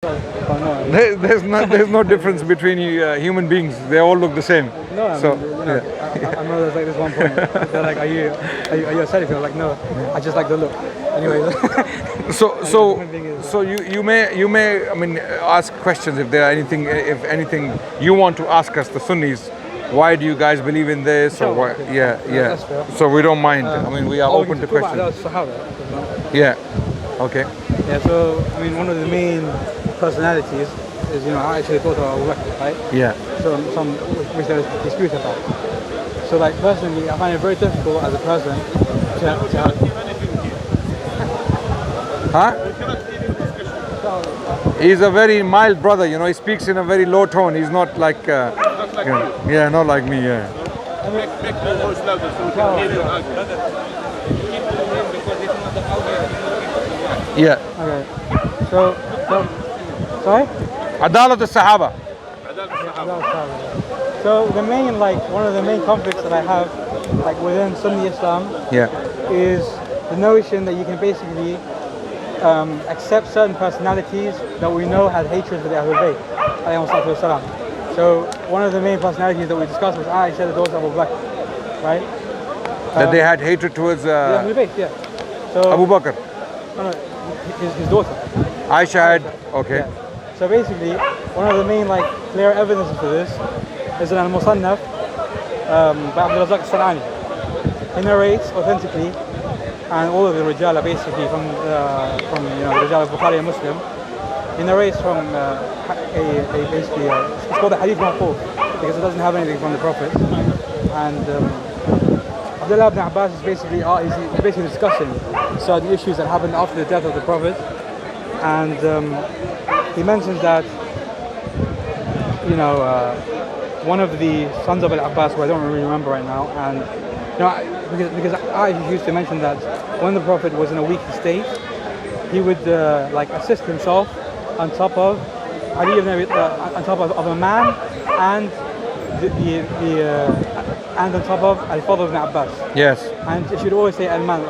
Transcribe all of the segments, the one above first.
There's no difference between human beings. They all look the same. No, I mean, I know there's like this one point. They're like, are you upset if you're like, no, I just like the look. Anyways. So you may I mean ask questions if there are anything you want to ask us, the Sunnis. Why do you guys believe in this? Or why? Yeah. That's fair. So we don't mind. I mean, we are open to questions. Yeah. Okay. Yeah. So I mean, one of the main personalities is Aisha, the daughter of Abu Bakr, right? Yeah. So some which there is dispute about. So like personally, I find it very difficult as a person to Huh? He's a very mild brother, he speaks in a very low tone. He's not like, not like me, yeah. Yeah. Okay. So sorry? Adalat al-Sahaba. So the main, one of the main conflicts that I have, within Sunni Islam, is the notion that you can basically accept certain personalities that we know had hatred for the Ahlul Bayt, alayhi salatu wasalam. So one of the main personalities that we discussed was Aisha, the daughter of Abu Bakr, right? That they had hatred towards the Ahlul Bayt, yeah. So Abu Bakr. No, his daughter. Aisha had, okay. Yeah. So basically, one of the main clear evidences for this is in Al-Musannaf by Abdul Razak As-San'ani. He narrates authentically, and all of the Rijal are basically from the Rijal of Bukhari and Muslim. He narrates from it's called the Hadith Mawquf because it doesn't have anything from the Prophet. And Abdullah ibn Abbas is basically discussing certain issues that happened after the death of the Prophet, and he mentions that one of the sons of Al-Abbas, who I don't really remember right now, and because I used to mention that when the Prophet was in a weak state, he would assist himself on top of Ali ibn on top of a man and and on top of Al-Fadl ibn Abbas. Yes. And she would always say a man,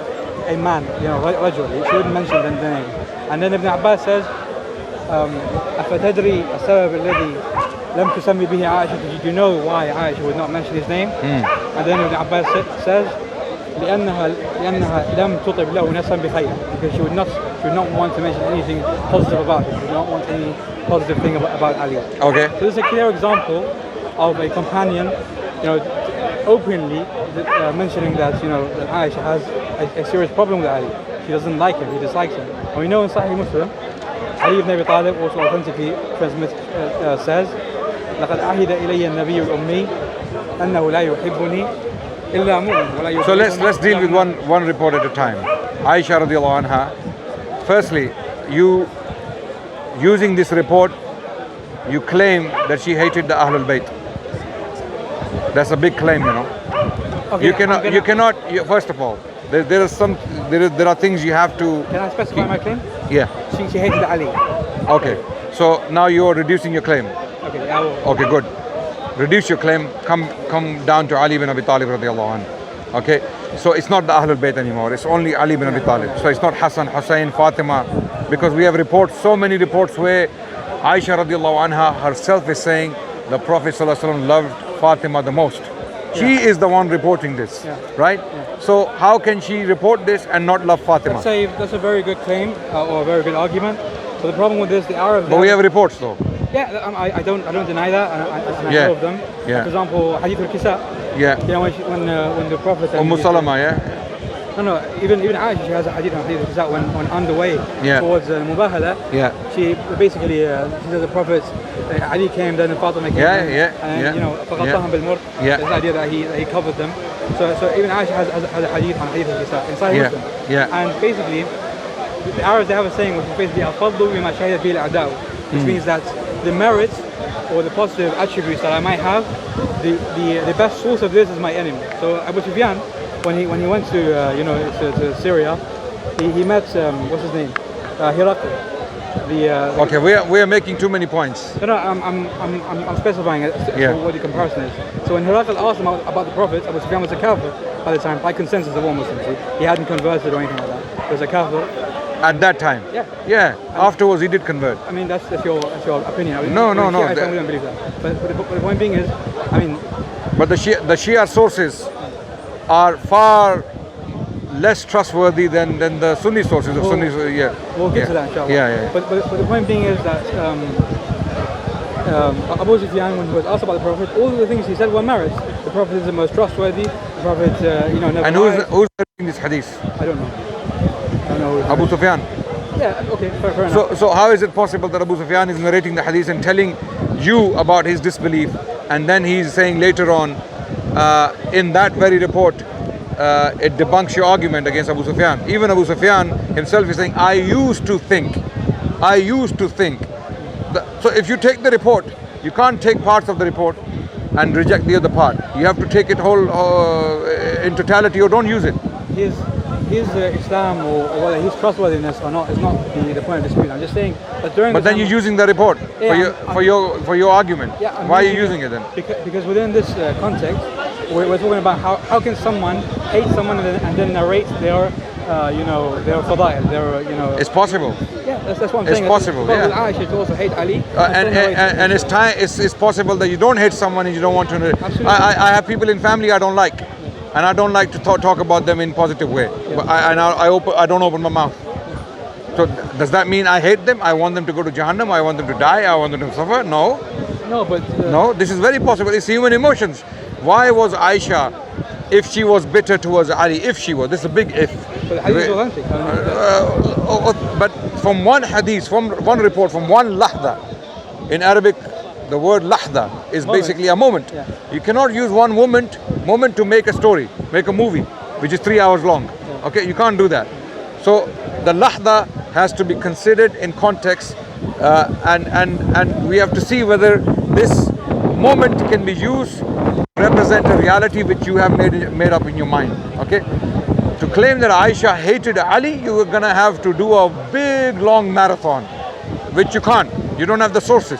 rajul. She wouldn't mention the name. And then Ibn Abbas says, أفتدري السبب الذي لم تسمي به عائشة? Did you know why Aisha would not mention his name? And then Ibn Abbas says, لأنها لم تطب له نفسا بخير, because she would not want to mention anything positive about him. She would not want any positive thing about Ali. Okay. So this is a clear example of a companion, openly mentioning that that Aisha has a serious problem with Ali. She doesn't like him. He dislikes him. And we know in Sahih Muslim, Ali ibn Abi Talib also authentically says, لقد عهد إلي النبي الأمي أنه لا يحبني إلا مؤمن ولا يحبني. So let's deal with one report at a time. Aisha radiallahu anha. Firstly, you using this report, you claim that she hated the Ahlul Bayt. That's a big claim, Okay, you cannot. First of all, there are things you have to. Can I specify my claim? Yeah. She hated Ali. Okay. So now you are reducing your claim. Okay. I will. Okay, good. Reduce your claim. Come down to Ali ibn Abi Talib radiallahu anhu. Okay. So it's not the Ahlul Bayt anymore. It's only Ali ibn Abi Talib. So it's not Hassan, Hussein, Fatima, because we have so many reports where Aisha radiallahu anha herself is saying the Prophet sallallahu alaihi wasallam loved Fatima the most. She is the one reporting this, right? Yeah. So how can she report this and not love Fatima? Let's say that's a very good claim or a very good argument. So the problem with this, the Arabs. But we have reports though. Yeah, I don't deny that, and I know of them. Yeah. For example, Hadith al-Kisa. Yeah. When the Prophet. Salama, yeah. No, even Aisha, she has a hadith on Hadith al-Kisa when on the way towards Mubahala. Yeah. She basically she says the Prophet Ali came, then Fatima came. And فغطاهم بالمر. There's the idea that he covered them. So even Aisha has a hadith on Hadith al-Kisa in Sahih Muslim. Yeah. And basically, the Arabs, they have a saying which is basically الفضل بما شهدت به الأعداء, which means that the merits or the positive attributes that I might have, the best source of this is my enemy. So Abu Sufyan, when he went to to Syria, he met what's his name, Herakl. Okay, we are making too many points. No, I'm specifying it, what the comparison is. So when Herakl asked him about the Prophet, Abu Sufyan was a kafir by the time, by consensus of all Muslims. He hadn't converted or anything like that. He was a kafir. At that time? Yeah. Yeah. Afterwards, he did convert. I mean, that's your opinion. I mean, No, no, no. Shia, we don't believe that. But the point being is, I mean, But the Shia sources are far less trustworthy than the Sunni sources of Sunnis. Yeah. we'll get to that, inshallah. Yeah. But the point being is that Abu Sufyan, when he was asked about the Prophet, all of the things he said were merits. The Prophet is the most trustworthy. The Prophet, never And lied. who's reading this hadith? I don't know. I don't know. Abu Sufyan. Yeah. Okay. Fair enough. So how is it possible that Abu Sufyan is narrating the hadith and telling you about his disbelief, and then he's saying later on in that very report it debunks your argument against Abu Sufyan? Even Abu Sufyan himself is saying, I used to think. So if you take the report, you can't take parts of the report and reject the other part. You have to take it whole in totality, or don't use it. His Islam or whether his trustworthiness or not is not the point of dispute. I'm just saying that during. But then you're using the report for your argument. Yeah, why are you using it then? Because within this context, we're talking about how can someone hate someone and then narrate their their fada'il, their It's possible. Yeah, that's what I'm It's saying. possible, With yeah. Aisha to also hate Ali. And it's possible that you don't hate someone and you don't want to. Absolutely. I have people in family I don't like, and I don't like to talk about them in positive way. Yeah. But I don't open my mouth. So does that mean I hate them? I want them to go to Jahannam? I want them to die? I want them to suffer? No. No, but No, this is very possible. It's human emotions. Why was Aisha, if she was bitter towards Ali, this is a big if. But the hadith is authentic. But from one hadith, from one report, from one lahda, in Arabic, the word lahda is basically a moment. Yeah. You cannot use one moment to make a story, make a movie, which is 3 hours long. Yeah. Okay, you can't do that. So the lahda has to be considered in context, and we have to see whether this moment can be used to represent a reality which you have made up in your mind. Okay. To claim that Aisha hated Ali, you are going to have to do a big long marathon, which you can't. You don't have the sources.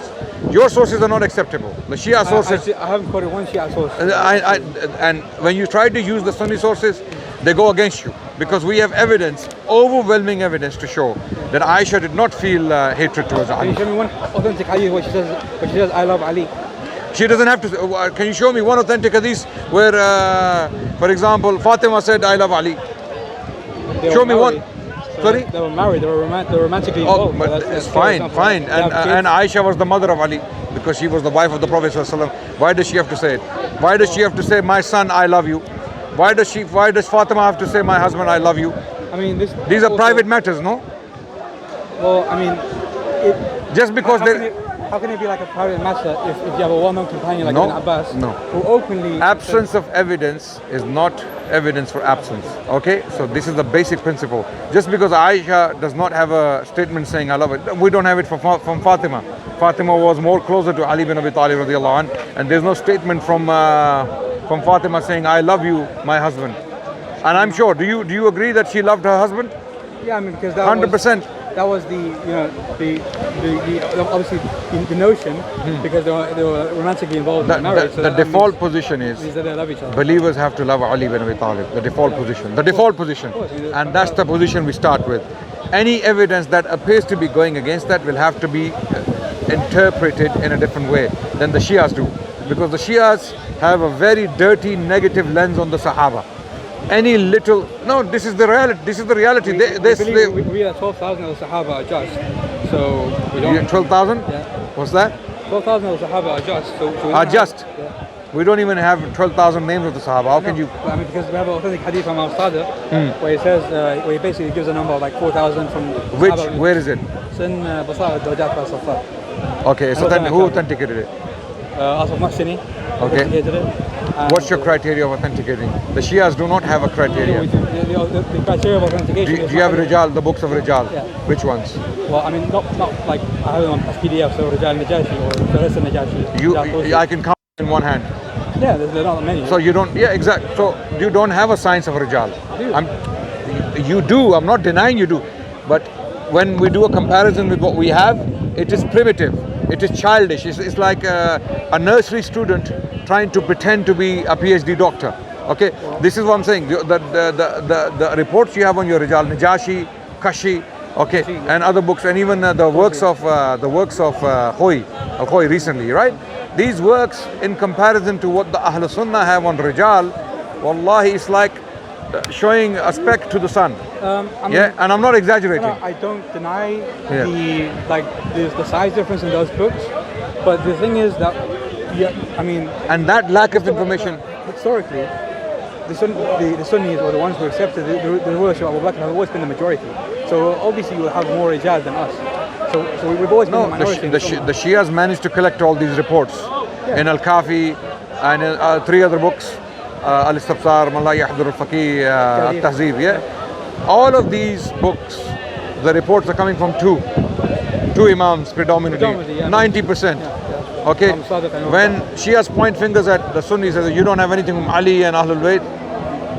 Your sources are not acceptable. The Shia sources. I haven't quoted one Shia source. And when you try to use the Sunni sources, they go against you, because we have evidence, overwhelming evidence to show that Aisha did not feel hatred towards Can Ali. you show me one authentic hadith where she says I love Ali? She doesn't have to. Can you show me one authentic hadith where, for example, Fatima said, I love Ali? Show me one. Sorry? They were married, they were romantically Oh, involved. but it's fine. And Aisha was the mother of Ali, because she was the wife of the Prophet ﷺ. Why does she have to say it? Why does she have to say, my son, I love you? Why does Fatima have to say, my husband, I love you? I mean, These are private matters, no? Well, I mean, Just because how can it be like a private matter if you have a well-known companion like Ibn Abbas who openly... Absence of evidence is not evidence for absence. Okay, so this is the basic principle. Just because Aisha does not have a statement saying I love it, we don't have it from Fatima. Fatima was more closer to Ali bin Abi Talib radiallahu anh, and there's no statement from Fatima saying I love you, my husband. And I'm sure, do you agree that she loved her husband? Yeah, I mean, because that 100%. That was the obviously the notion, because they were romantically involved in marriage. So the default position is means that they love each other. believers have to love Ali bin Abi Talib. The default position. The default position. And that's the position we start with. Any evidence that appears to be going against that will have to be interpreted in a different way than the Shias do. Because the Shias have a very dirty, negative lens on the Sahaba. Any little... No, this is the reality. This is the reality. We believe that 12,000 of the Sahaba are just. So we don't... 12,000? Yeah. What's that? 12,000 of the Sahaba are just. So Are just? Yeah. We don't even have 12,000 names of the Sahaba. How can you... I mean, because we have an authentic hadith from Al-Sada where he says, where he basically gives a number of like 4,000 from... Where is it? It's in Basar al-Dawjat al-Safar. Okay, so then who authenticated it? Asaf Mahsini. Okay. What's your criteria of authenticating? The Shias do not have a criteria. The criteria of authentication Do you have Rijal, the books of Rijal? Yeah. Which ones? Well, I mean, not like I have them as PDF, so Rijal Najashi or Faris Najashi. I can count in one hand. Yeah, there's not many. So you don't, yeah, exactly. So you don't have a science of Rijal. You do, I'm not denying you do. But when we do a comparison with what we have, it is primitive. It is childish. It's like a nursery student trying to pretend to be a PhD doctor. Okay, this is what I'm saying. The reports you have on your Rijal, Najashi, Kashi, Okay, and other books, and even the works of Khoy recently, right? These works, in comparison to what the Ahl Sunnah have on Rijal, wallahi, it's like showing a speck to the sun. Yeah, and I'm not exaggerating. No, I don't deny the size difference in those books, but the thing is that, and that lack of information. Historically, the Sunnis, or the ones who accepted the rulership of Abu Bakr, have always been the majority. So obviously you will have more ijaz than us. So we've always been the minority. The Shias managed to collect all these reports in Al-Kafi and in 3 other books, Al-Istabsar, Man La Yahdhur Al-Faqih, Al-Tahzib. Yeah, all of these books, the reports are coming from two Imams predominantly, 90%. Okay, when Shias point fingers at the Sunnis and say you don't have anything from Ali and Ahlul Bayt,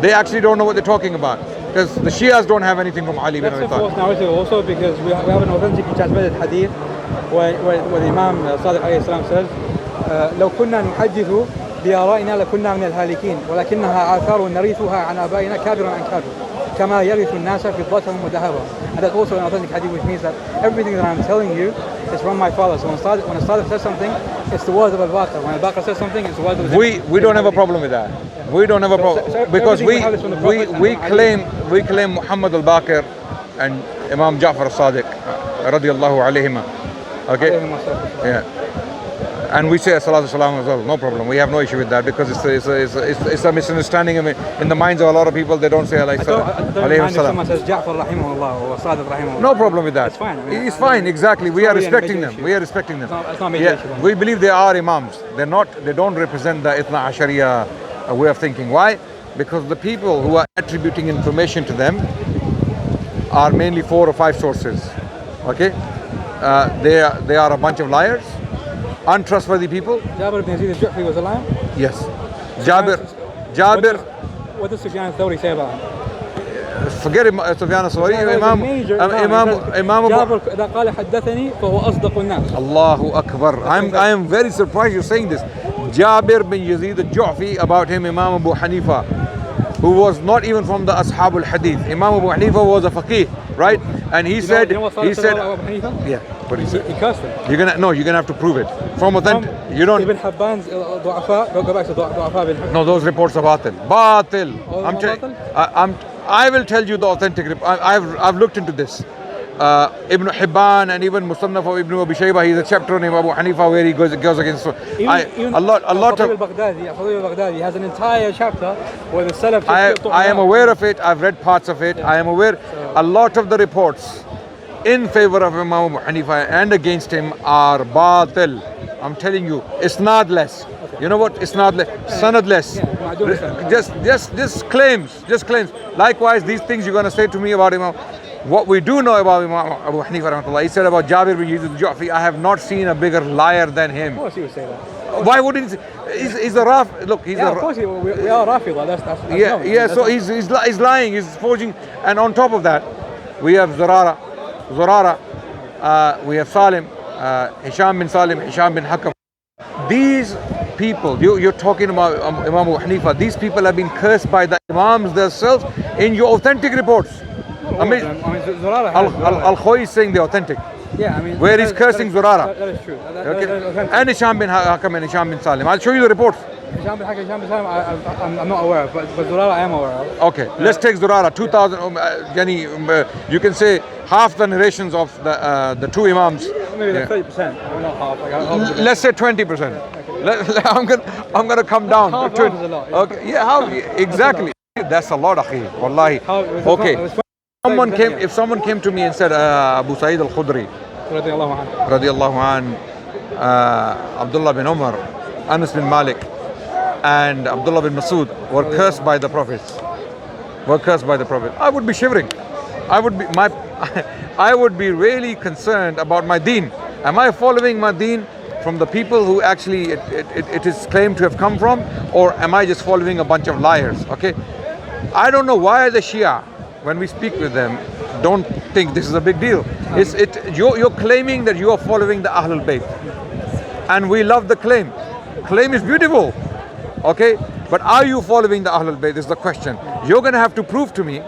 they actually don't know what they're talking about, because the Shias don't have anything from Ali bin Abi Talib. That's a false narrative also, because we have an authentically transmitted hadith where the Imam Sadiq alayhi salam says, لو كنا نحدث بآرائنا لكنا من الهالكين ولكنها آثار نرثها عن آبائنا كابرا عن كابر كما يرث الناس فضتهم وذهبهم. And that's also an authentic hadith, which means that everything that I'm telling you is from my father. So when Sadiq says something, it's the words of Al-Baqir. When Al-Baqir says something, it's the words of we don't have a problem with that. Yeah. We don't have a problem, because we claim Muhammad al-Baqir and Imam Ja'far al-Sadiq radiyallahu alayhima. Okay? Yeah. And we say salatu salam as well, no problem. We have no issue with that, because it's a misunderstanding in the minds of a lot of people. They don't say alayhi salam. I don't mind if someone says Ja'far rahimahullah or Sadiq rahimahullah. No problem with that. It's fine. It's fine, exactly. We are respecting them. We are respecting them. It's not major issue. We believe they are Imams. They don't represent the Ithna Ashariya way of thinking. Why? Because the people who are attributing information to them are mainly 4 or 5 sources. Okay? They are a bunch of liars, untrustworthy people. Jabir ibn Yazid al-Ju'fi was a liar? Yes. Jabir. What does Sufyan al-Thawri say about him? Forget Sufyan al-Thawri. Imam Jabir إذا قال حدثني فهو أصدق الناس. Allahu Akbar. I am very surprised you're saying this. Jabir bin Yazid al-Ju'fi, about him Imam Abu Hanifa, who was not even from the Ashab al-Hadith. Imam Abu Hanifa was a faqih, right? And he said, Abu Hanifa? Yeah, what he said. He cursed him. You're gonna have to prove it from authentic. You don't. Ibn Habban's du'afa. Go back to du'afa bin Habban. No, those reports are batil. Batil. Batil? I will tell you the authentic. I've looked into this. Ibn Hibban and even Musannaf of Ibn Abi Shayba, he's a chapter on Abu Hanifa where he goes against. A lot of. Baghdadi has an entire chapter where the Salaf. I am aware of it. I've read parts of it. I am aware. A lot of the reports in favor of Imam Abu Hanifa and against him are batil. I'm telling you, it's not less. Okay. You know what? It's not less. Sanad less. Just claims. Likewise, these things you're going to say to me about Imam. What we do know about Imam Abu Hanifa rahmatullah, he said about Jabir bin Yazid al-Ju'fi, I have not seen a bigger liar than him. Of course he would say that. Why wouldn't he? He's a Raf. Look, he's of course we are Rafida. That's so he's lying. He's forging. And on top of that, we have Zurara, we have Salim, Hisham bin Salim, Hisham bin Hakam. These people, you're talking about Imam Abu Hanifa. These people have been cursed by the Imams themselves in your authentic reports. Al-Khoy is saying they're authentic. Yeah, where he's cursing Zurara. That is true. And Hisham bin Hakam and Hisham bin Salim. I'll show you the reports. Hisham bin Hakam, Hisham bin Salim, I'm not aware of, but Zurara I am aware of. Okay, let's take Zurara. 2000. You can say half the narrations of the 2 Imams. Maybe 30%. Not half. Let's say 20%. Okay. I'm gonna come down. Half is a lot. Okay. Yeah. How exactly? That's a lot, akhi. Wallahi. Okay. If someone came to me and said Abu Sa'id al-Khudri radiyallahu an, Abdullah bin Umar, Anas bin Malik and Abdullah bin Masud were cursed by the prophets, I would be shivering. I would be really concerned about my deen. Am I following my deen from the people who actually it is claimed to have come from, or am I just following a bunch of liars? Okay, I don't know why the Shia, when we speak with them, don't think this is a big deal. You're claiming that you are following the Ahlul Bayt, and we love the claim. Claim is beautiful, okay? But are you following the Ahlul Bayt is the question. You're going to have to prove to me.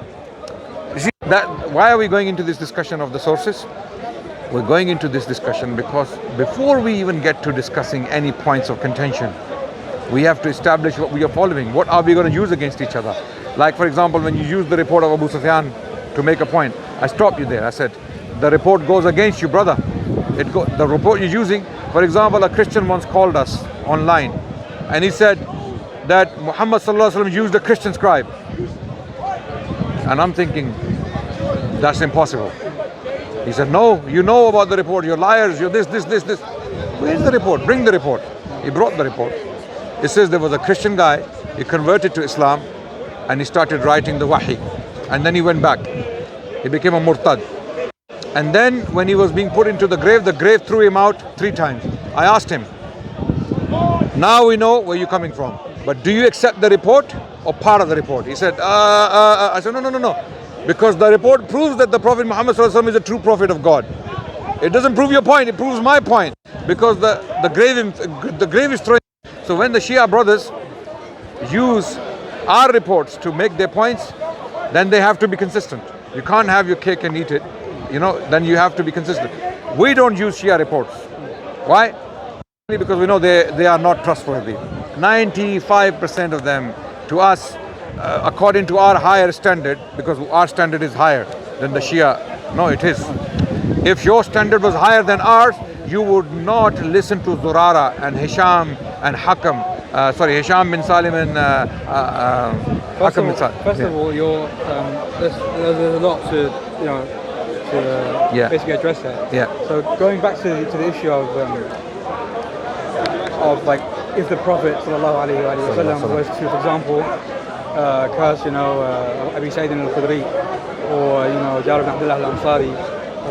See, why are we going into this discussion of the sources? We're going into this discussion because before we even get to discussing any points of contention, we have to establish what we are following. What are we going to use against each other? Like, for example, when you use the report of Abu Sufyan to make a point, I stopped you there. I said, the report goes against you, brother. The report you're using, for example, a Christian once called us online and he said that Muhammad sallallahu alaihi wasallam used a Christian scribe. And I'm thinking, that's impossible. He said, no, you know about the report, you're liars, you're this. Where's the report? Bring the report. He brought the report. It says there was a Christian guy, he converted to Islam and he started writing the wahi. And then he went back. He became a murtad. And then when he was being put into the grave threw him out 3 times. I asked him, now we know where you're coming from, but do you accept the report or part of the report? He said, I said, no. Because the report proves that the Prophet Muhammad ﷺ is a true prophet of God. It doesn't prove your point, it proves my point. Because the grave is throwing. So when the Shia brothers use our reports to make their points, then they have to be consistent. You can't have your cake and eat it. Then you have to be consistent. We don't use Shia reports. Why? Because we know they are not trustworthy. 95% of them, to us, according to our higher standard, because our standard is higher than the Shia. No, it is. If your standard was higher than ours, you would not listen to Zurara and Hisham and Hisham bin Salim and Hakam bin Salim. First of all, there's a lot to basically address there. Yeah. So going back to the issue of like if the Prophet sallallahu alaihi wasallam was to, for example, curse Abi Sa'id al-Khudri or Jabir ibn Abdullah al-Ansari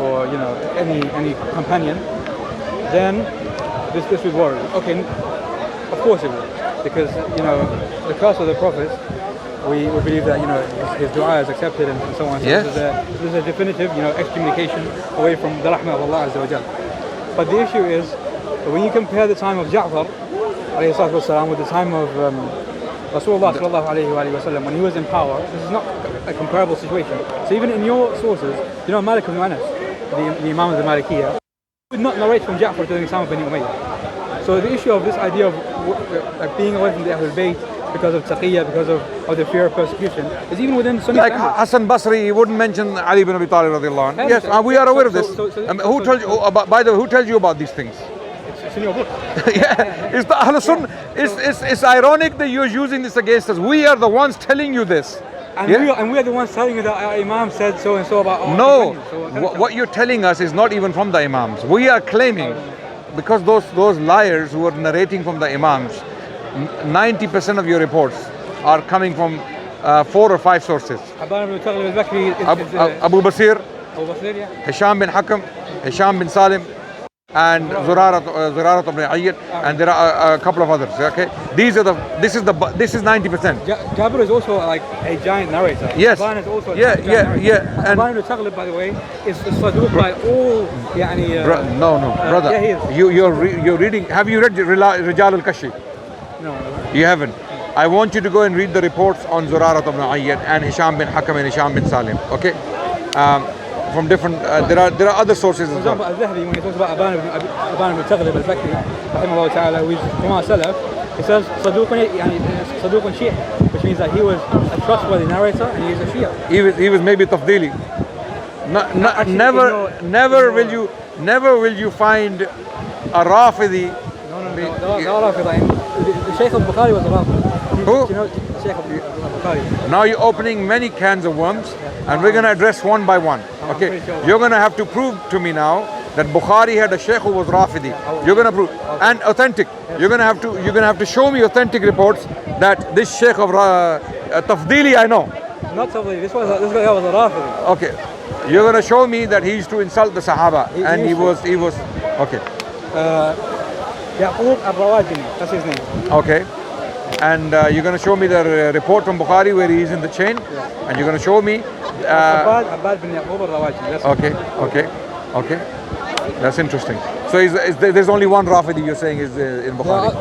or any companion, then this would worry. Okay, of course it would, because the curse of the prophets, we believe that his dua is accepted and so on. So yes. This is a definitive excommunication away from the rahmah of Allah Azza wa Jal. But the issue is when you compare the time of Ja'far alayhi salatu wasalam with the time of Rasulullah sallallahu alayhi wa sallam when he was in power, this is not a comparable situation. So even in your sources, Malik ibn Anas, the Imams of the Malikiyah, would not narrate from Ja'far during the time of Bani Umayyah. So the issue of this idea of being away from the Ahlul Bayt because of Takiyah, because of the fear of persecution, is even within Sunni. Like Hassan Basri, he wouldn't mention Ali ibn Abi Talib radiallahu anhu. Yes, we are aware of this. Who told you by the way, who tells you about these things? It's in your book. Yeah, it's the Ahlul Sunnah. It's ironic that you're using this against us. We are the ones telling you this. And we are the ones telling you that our Imam said so and so about our No, companions. what you're telling us is not even from the Imams. We are claiming, because those liars who are narrating from the Imams, 90% of your reports are coming from 4 or 5 sources. Abu Basir, Hisham bin Hakam, Hisham bin Salim, and Zurarat ibn Ayyad, and there are a couple of others. Okay, this is 90%. Jabir is also like a giant narrator. Yes. Adnan is also Yeah. And Adnan al-Taghlib, by the way, is saduq by all. Brother. Yeah, he is. You're reading. Have you read Rijal al-Kashi? No. You haven't. I want you to go and read the reports on Zurarat ibn Ayyad and Hisham bin Hakam and Hisham bin Salim. Okay. From different, there are other sources as well. For example, Al-Zahabi, when he talks about Adnan al-Taghlib al-Bakri, rahimahullah ta'ala, who is from our Salaf, he says Saduqun Shia, which means that he was a trustworthy narrator and he is a Shia. He was maybe Tafdili. Never will you find a Rafidi. No, the Shaykh of Bukhari was a Rafidi. Who? The Shaykh of Bukhari. Now you're opening many cans of worms, and we're going to address one by one. Okay, you're going to have to prove to me now that Bukhari had a sheikh who was Rafidi. You're going to prove, and authentic. You're going to have to show me authentic reports that this sheikh of Tafdili I know. Not Tafdili. This guy was a Rafidi. Okay, you're going to show me that he used to insult the Sahaba, and he was okay. Yaqub al-Rawajini, that's his name. Okay. And you're going to show me the report from Bukhari where he is in the chain, and you're going to show me. Abbad bin Yaqub al-Rawajini. Okay. That's interesting. So there's only one Rafidi you're saying is in Bukhari.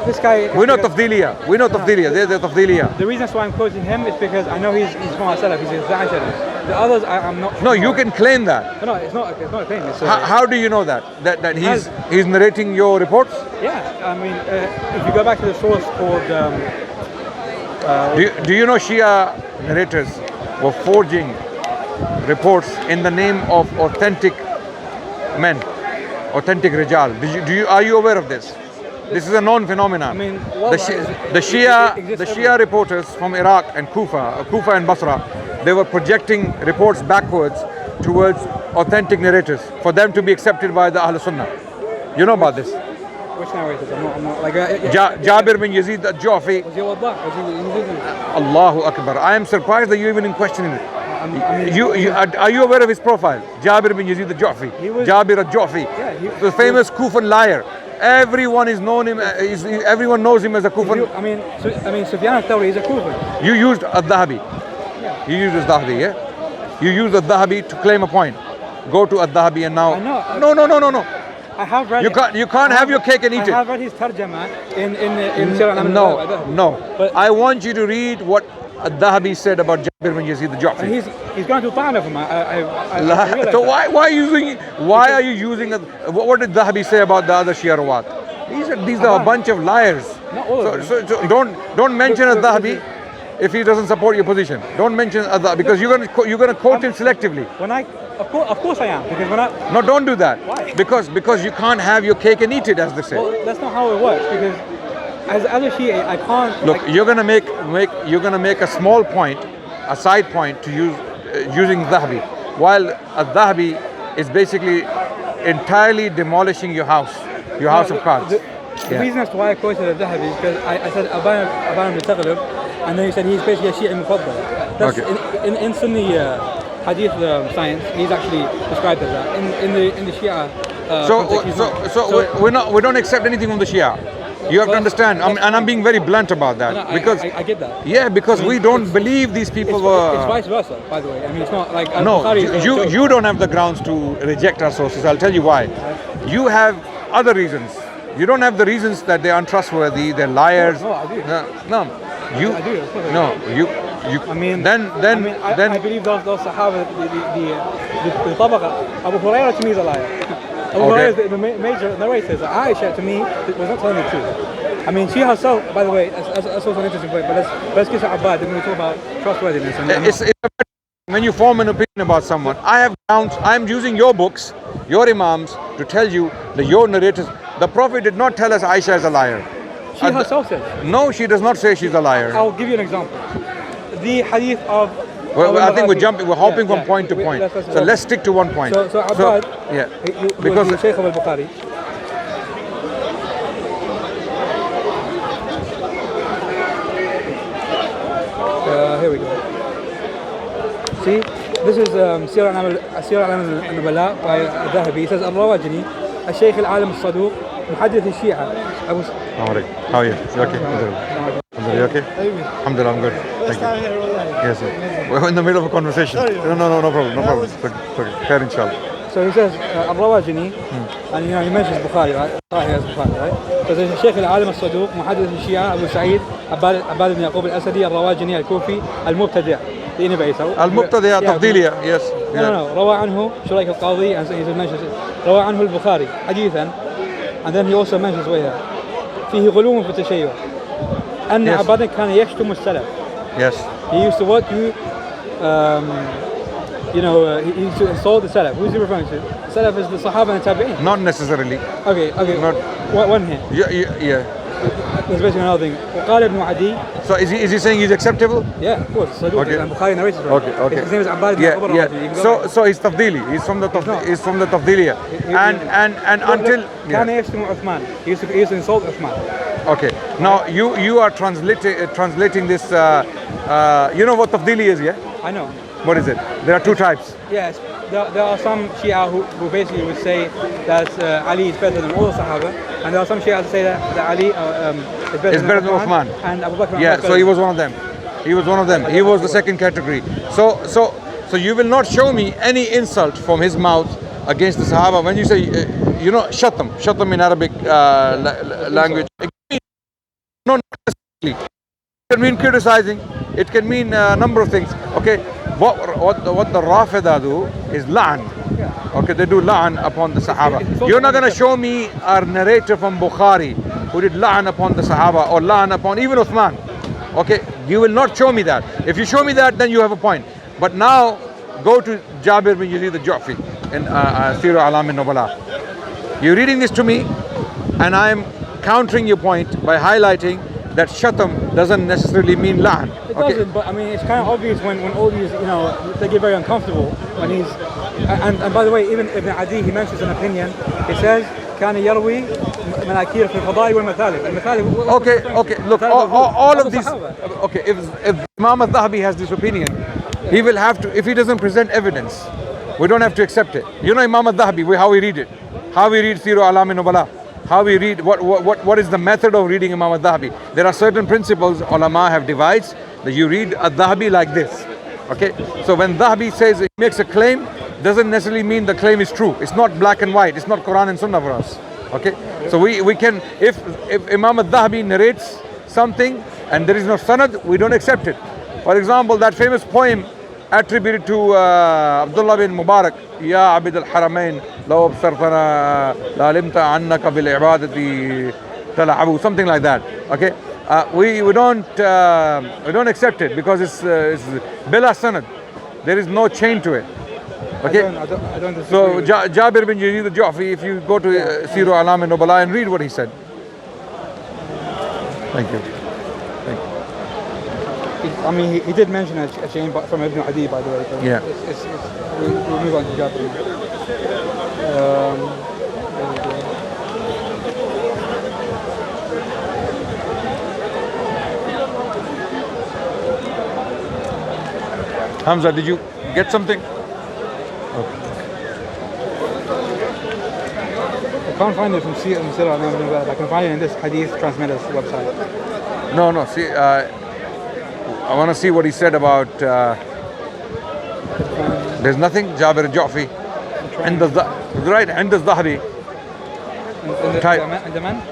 This guy. We're not Tafdiliya. They're Tafdiliya. The reason why I'm quoting him is because I know he's from our Salaf. He's a Aisha. The others, I'm not. No, you can claim that. No, it's not. It's not a claim. It's How do you know that? That he's narrating your reports? Yeah, I mean, if you go back to the source called. Do you know Shia narrators were forging reports in the name of authentic men, authentic rijal? Are you aware of this? This is a known phenomenon. I mean, the Shia reporters from Iraq and Kufa and Basra, they were projecting reports backwards towards authentic narrators for them to be accepted by the Ahl Sunnah. You know about this? Which narrators? I'm not like. Jabir bin Yazid al-Ju'fi. Was he wadah? Allahu Akbar. I am surprised that you're even questioning it. Are you aware of his profile? Jabir bin Yazid al-Ju'fi. Jabir al-Ju'fi. Yeah, the famous Kufan liar. Everyone everyone knows him as a Kufan. I mean, Sufyan al-Thawri is a Kufan. You used al-Dhahabi. Yeah. You used al-Dhahabi, yeah? You used al-Dhahabi to claim a point. Go to al-Dhahabi and now. I know. No. I have read. You can't have your cake and eat it. I have read his tarjama in Sirah al-Amal. No. But I want you to read what al-Dhahabi said about Jabir bin Yazid al-Ju'fi. He's going to ta'ana for him. So why are you using what did Dhahabi say about the other Shia Rawat? These are a bunch of liars. Not all of them. So don't mention al-Dhahabi if he doesn't support your position. Don't mention al-Dhahabi because you're going to quote him selectively. Of course I am, because when I... No, don't do that. Why? Because you can't have your cake and eat it, as they say. Well, that's not how it works, because as a Shia, I can't... Look, you're gonna make a small point, a side point to using Dhahabi, while al-Dhahabi is basically entirely demolishing your house of cards. The reason as to why I quoted al-Dhahabi is because I said Aban bin Taghlib, and then he said he's basically a Shia Mufaddal. That's okay. In Sunni Hadith science, he's actually described as that. In the Shia context, we don't accept anything from the Shia. You have to understand, and I'm being very blunt about that, because I get that. Yeah, because we don't believe these people were. It's vice versa, by the way. I mean, it's not like no. Bukhari, you don't have the grounds to reject our sources. I'll tell you why. You have other reasons. You don't have the reasons that they're untrustworthy, they're liars. No, I do. No, you. I do. No, you. I mean, then I believe those Sahaba, the Tabaqa. Abu Hurairah to me is a liar. Abu Hurairah is the major narrators. Aisha to me was not telling the truth. I mean, she herself, by the way, that's also an interesting point. But let's get to Abbad. Then we talk about trustworthiness. It's when you form an opinion about someone. I have grounds. I'm using your books, your Imams, to tell you that your narrators. The Prophet did not tell us Aisha is a liar. She herself says. No, she does not say she's a liar. I'll give you an example. The hadith of... Well, I think we're hopping from point to point. So let's stick to one point. So Abbad, because the Shaykh of al-Bukhari. Here we go. See, this is Sirah al-Nubala by Dhahabi. It says, Al-Rawajini, الشيخ العالم الصدوق محدث الشيعة أبو How are you? You okay? You okay? Alhamdulillah, I'm good. Thank you. Yes, sir. We're in the middle of a conversation. No problem. Okay. Fair, inshallah. So he says Al-Rawajini, and he mentions Bukhari, right? Sahih Bukhari, right? So there's الشيخ العالم الصدوق محدث الشيعة أبو سعيد عباد بن يعقوب الأسدي الرواجني الكوفي المبتدع. المبتدع تفضيلية. Yes. No. روى عنه شريك القاضي, and he mentions روى عنه البخاري حديثا, and then he also mentions here فيه غلو في التشيع أن عبادة كان يشتم السلف. Yes. He used to what you he used to insult the Salaf. Who's he referring to? Salaf is the Sahaba and Tabi'in. Not necessarily. Okay. Not one here. Yeah. There's basically another thing. وقال ابن عدي. So is he saying he's acceptable? Yeah, of course. Okay. And Bukhari narrates it. Okay. His name is Abbad. Yeah. So he's Tafdili. He's from the Tafdiliya. And until كان يشتم عثمان. He used to insult Uthman. Okay. Now you are translating this. You know what Tafdili is, yeah? I know. What is it? There are two types. Yes. There are some Shia who basically would say that Ali is better than all the Sahaba, and there are some Shia who say that Ali is better than Uthman and Abu Bakr. Yeah, so he was one of them. He was the second category. So you will not show me any insult from his mouth against the Sahaba. When you say, shatam in Arabic language, not necessarily. It can mean criticizing. It can mean a number of things. Okay, what the Rafida do is la'an. Okay, they do la'an upon the Sahaba. You're not going to show me a narrator from Bukhari who did la'an upon the Sahaba or la'an upon even Uthman. Okay, you will not show me that. If you show me that, then you have a point. But now, go to Jabir bin Yazid al-Ju'fi in Sirah Alam al-Nubala. You're reading this to me, and I'm countering your point by highlighting that shatam doesn't necessarily mean la'an. It doesn't, but I mean, it's kind of obvious when all these, they get very uncomfortable when he's, and by the way, even Ibn Adi, he mentions an opinion. He says, كان يروي مناكير في الفضائل والمثالب. Okay, look, all of these, okay, if Imam al-Dhahabi has this opinion, he will have to, if he doesn't present evidence, we don't have to accept it. You know Imam al-Dhahabi, how we read it, how we read Sirah Alam al-Nubala, how we read, what is the method of reading Imam al-Dhahabi. There are certain principles ulama have divides that you read al-Dhahabi like this. Okay, so when Dhahabi says he makes a claim, doesn't necessarily mean the claim is true. It's not black and white. It's not Quran and Sunnah for us. Okay, so we can, if Imam al-Dhahabi narrates something and there is no sanad, we don't accept it. For example, that famous poem attributed to Abdullah bin Mubarak, Ya Abid al-Haramain, law absartana la alimta annaka bil ibadati tala'abu, something like that. Okay, we don't accept it because it's bila sanad. There is no chain to it. Okay, I don't disagree. So Jabir bin Yazid al-Ju'fi, if you go to Sirah Alam al-Nubala and read what he said. Thank you. I mean, he did mention a chain from Ibn Adi, by the way. So Yeah. We'll move on to Jabir. Hamza, did you get something? I can't find it from Sirah, I can find it in this Hadith Transmitters website. No. See, I want to see what he said about. There's nothing. Jabir al-Ju'fi. Right, and the Dhahabi. And the man?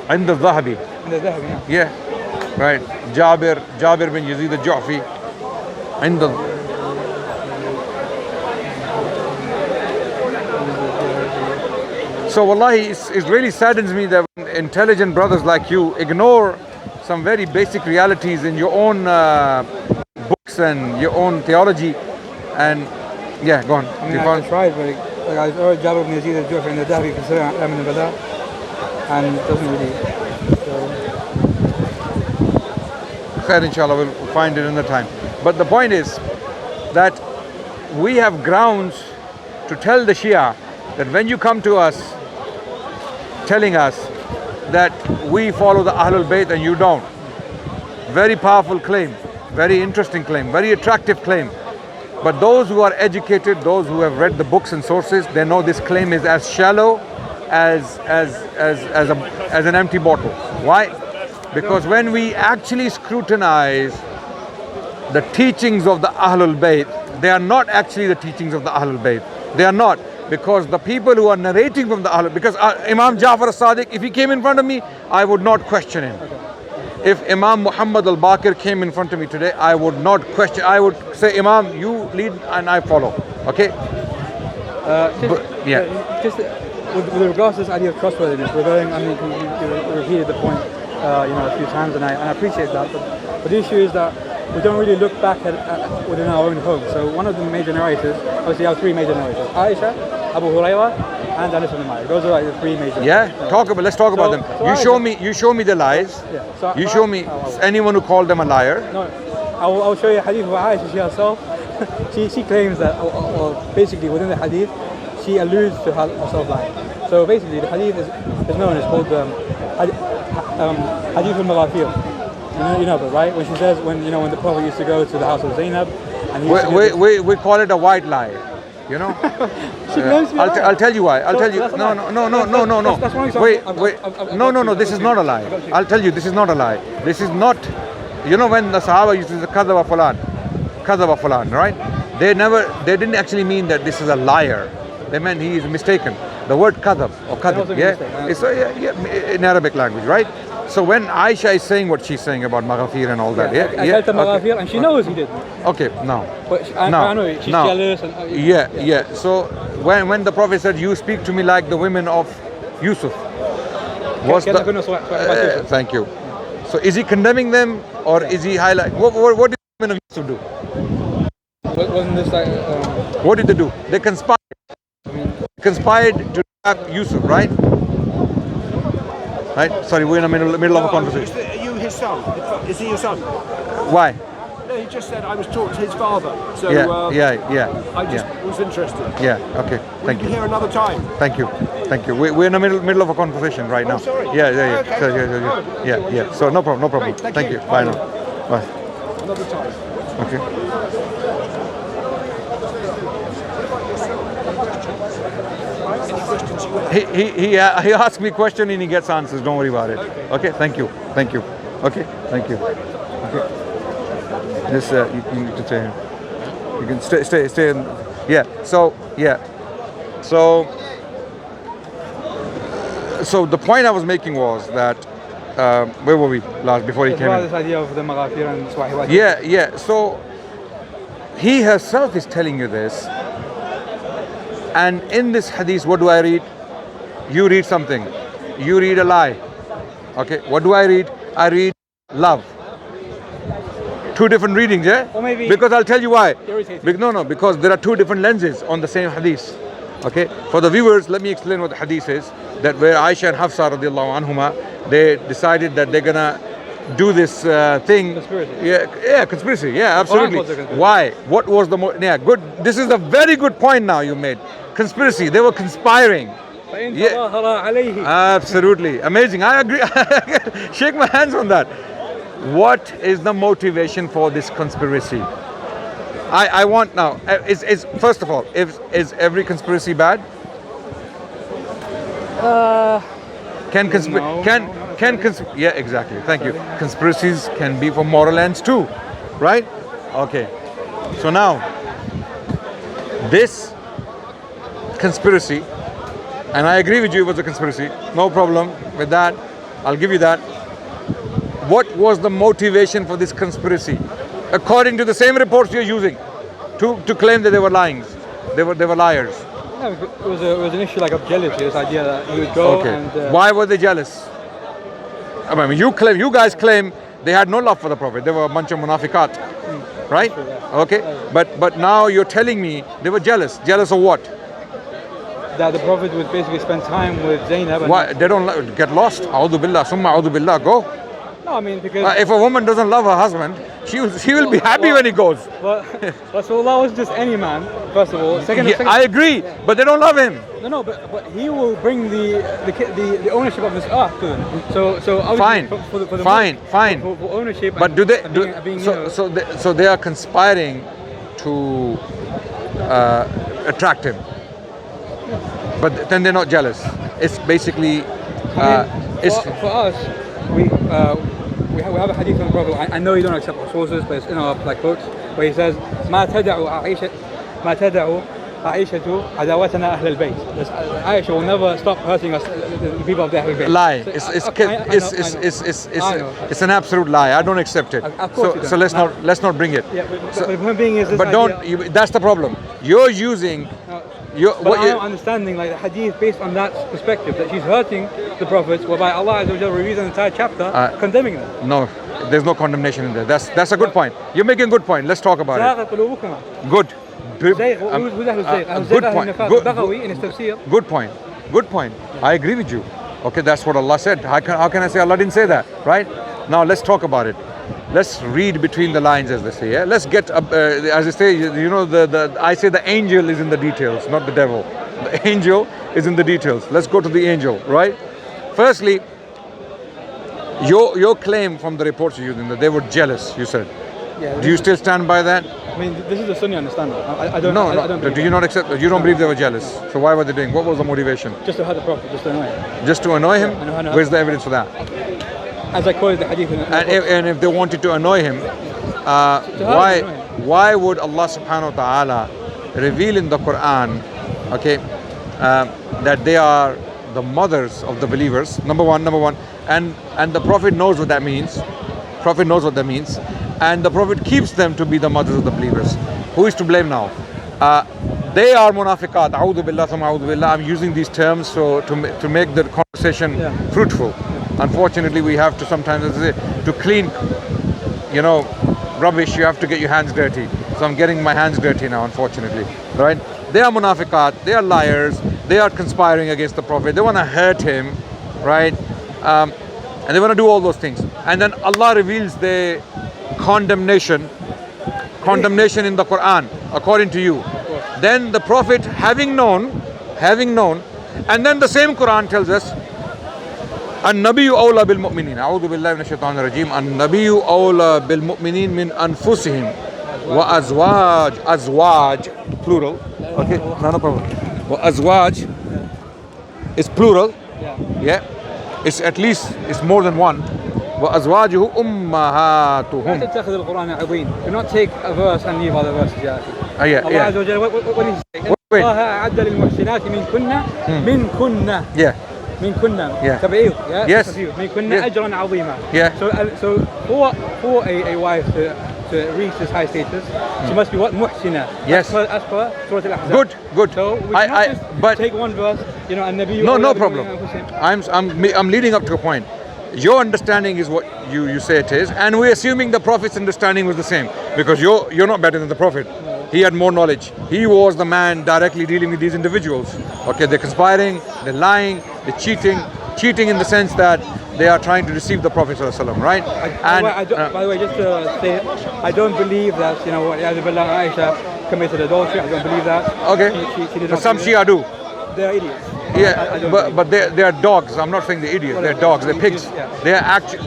And the Dhahabi. And the Dhahabi, Yeah. Right. Jabir bin Yazid al-Ju'fi. And the. So wallahi, it really saddens me that intelligent brothers like you ignore some very basic realities in your own books and your own theology. And yeah, go on. I mean, I tried, but I heard Jabir bin Yazid al-Ju'fi and the Dhahabi consider Alam al-Bada, and it doesn't really. So. Khair, inshallah, we'll find it in the time. But the point is that we have grounds to tell the Shia that when you come to us telling us that we follow the Ahlul Bayt and you don't. Very powerful claim, very interesting claim, very attractive claim. But those who are educated, those who have read the books and sources, they know this claim is as shallow as an empty bottle. Why? Because when we actually scrutinize the teachings of the Ahlul Bayt, they are not actually the teachings of the Ahlul Bayt. They are not. Because the people who are narrating from the Ahlul, because Imam Ja'far as-Sadiq, if he came in front of me, I would not question him. If Imam Muhammad al-Baqir came in front of me today, I would not question. I would say, Imam, you lead and I follow. Okay? Just with regards to this idea of trustworthiness, you repeated the point, a few times, and I appreciate that. But the issue is that we don't really look back at within our own home. So one of the major narrators, obviously you have three major narrators: Aisha, Abu Hurairah, and Anas ibn Malik. Those are like the three major. Yeah, let's talk about them. You show me the lies. Yeah. So you show me anyone who called them a liar. No, I'll show you a hadith of Aisha, she herself. she claims that, basically within the hadith, she alludes to herself lying. So basically the hadith is known, it's called Hadith al-Maghafir. You know that, right? When she says, when the Prophet used to go to the house of Zainab, and he we call it a white lie, you know. I'll tell you why. No. Wait. No. This is not a lie. I'll tell you, this is not a lie. This is not. You know when the Sahaba used to say kadhaba fulan, right? They didn't actually mean that this is a liar. They meant he is mistaken. The word kadhab or That was kadhib, a mistake. it's in Arabic language, right? So when Aisha is saying what she's saying about maghafir and all that, I tell her and she knows he did. Okay, now. But I know she's jealous. And, So when the Prophet said, "You speak to me like the women of Yusuf," thank you. So is he condemning them or is he highlighting? What did the women of Yusuf do? Wasn't this like? What did they do? They conspired to trap Yusuf, right? Right? Sorry, we're in the middle of a conversation. Are you his son? Is he your son? Why? No, he just said I was taught to his father. So I just was interested. Yeah. Okay. Thank We'll you. be here another time. Thank you. We're in the middle of a conversation right now. sorry. Yeah. Okay. Yeah. So no problem. Great, thank you. Bye now. Bye. Another time. Okay. He asks me a question and he gets answers. Don't worry about it. Okay. Thank you. Okay. Thank you. Okay. This you need to stay here. You can stay in. Yeah. So the point I was making was that where were we last before he came in? This idea of the maghafir and Swahili. Yeah. So he herself is telling you this, and in this hadith, what do I read? You read something. You read a lie. Okay. What do I read? I read love. Two different readings, yeah? Or maybe because I'll tell you why. No. Because there are two different lenses on the same hadith. Okay? For the viewers, let me explain what the hadith is. That where Aisha and Hafsa radiallahu anhuma, they decided that they're gonna do this thing. Conspiracy. Yeah, conspiracy. Yeah, absolutely. Why? What was the good? This is a very good point now you made. Conspiracy. They were conspiring. Absolutely. Amazing. I agree. Shake my hands on that. What is the motivation for this conspiracy? I want now. Is first of all, is every conspiracy bad? Yeah, exactly. Thank you. Conspiracies can be for moral ends too, right? Okay. So now, this conspiracy, and I agree with you, it was a conspiracy. No problem with that. I'll give you that. What was the motivation for this conspiracy? According to the same reports you're using to claim that they were lying. They were liars. No, it was an issue like of jealousy, this idea that you would go and... Why were they jealous? I mean, you guys claim they had no love for the Prophet. They were a bunch of munafiqat. Right? True, yeah. Okay. But now you're telling me they were jealous. Jealous of what? That the Prophet would basically spend time with Zainab. Why? They don't get lost. A'udhu billah, summa a'udhu billah, go. No, I mean, because... if a woman doesn't love her husband, she will be happy when he goes. But Rasulullah was just any man, first of all. Second, I agree, but they don't love him. No, but he will bring the ownership of this earth to them. So fine, fine. For ownership. But do they? So they are conspiring to attract him. But then they're not jealous. It's basically. For us, we have a hadith from the Prophet. I know you don't accept our sources, but it's in our quotes where he says, "ما تدع عائشة عداوتنا أهل البيت." Aisha will never stop hurting us, the people of the Ahl al-Bayt. Lie. It's an absolute lie. I don't accept it. So let's not bring it. Yeah, but the point being is this but that's the problem. You're using. I'm understanding like the hadith based on that perspective that she's hurting the prophets, whereby Allah Azza wa Jalla reveals an entire chapter condemning them. No, there's no condemnation in there. That's a good point. You're making a good point. Let's talk about it. Good. Good point. Good point. I agree with you. Okay, that's what Allah said. How can I say Allah didn't say that? Right? Now let's talk about it. Let's read between the lines, as they say. Yeah? Let's get as I say. You know, I say the angel is in the details, not the devil. The angel is in the details. Let's go to the angel. Right? Firstly, your claim from the reports you're using that they were jealous. You said. Yeah, do you still stand by that? I mean, this is the Sunni understanding. I don't. No. I don't do you not accept? You don't believe they were jealous? So why were they doing? What was the motivation? Just to hurt the Prophet, just to annoy him. Just to annoy him? Where's the evidence for that? As I quoted the hadith. And if they wanted to annoy him, why would Allah subhanahu wa ta'ala reveal in the Quran, okay, that they are the mothers of the believers. Number one, and the Prophet knows what that means. Prophet knows what that means, and the Prophet keeps them to be the mothers of the believers. Who is to blame now? They are munafiqat. A'udhu billah, a'udhu billah. I'm using these terms so to make the conversation fruitful. Unfortunately, we have to sometimes to clean, rubbish. You have to get your hands dirty. So I'm getting my hands dirty now, unfortunately. Right? They are munafiqat. They are liars. They are conspiring against the Prophet. They want to hurt him, right? And they want to do all those things. And then Allah reveals the condemnation in the Quran, according to you. Then the Prophet, having known, and then the same Quran tells us, النبي أولى بالمؤمنين أعوذ بالله من الشيطان الرجيم النبي أولى بالمؤمنين من أنفسهم أزواج plural, okay, no problem. وأزواج is plural, yeah, it's at least, it's more than one. وأزواجه أمهاتهم. تتخذ القرآن عظيم. Do not take a verse and leave other verses يا أخي. Yeah. Allah عز وجل, what did he say? الله أعد للمحسنات منكن تبعيه, yes, منكن أجرا عظيما. Yeah. So for a wife to reach this high status, she must be what? Muhsina. Yes. As per Surah Al-Ahzab. Good. So we cannot just take one verse, and Nabi. No problem. I'm leading up to a point. Your understanding is what you say it is, and we're assuming the Prophet's understanding was the same, because you're not better than the Prophet. He had more knowledge. He was the man directly dealing with these individuals. Okay, they're conspiring, they're lying, they're cheating in the sense that they are trying to deceive the Prophet ﷺ, right? By the way, just to say, I don't believe that Aisha committed adultery. I don't believe that. Okay. She did But some Shia do. They're idiots. Yeah, but they are dogs. I'm not saying they're idiots. They're dogs. They're pigs. They are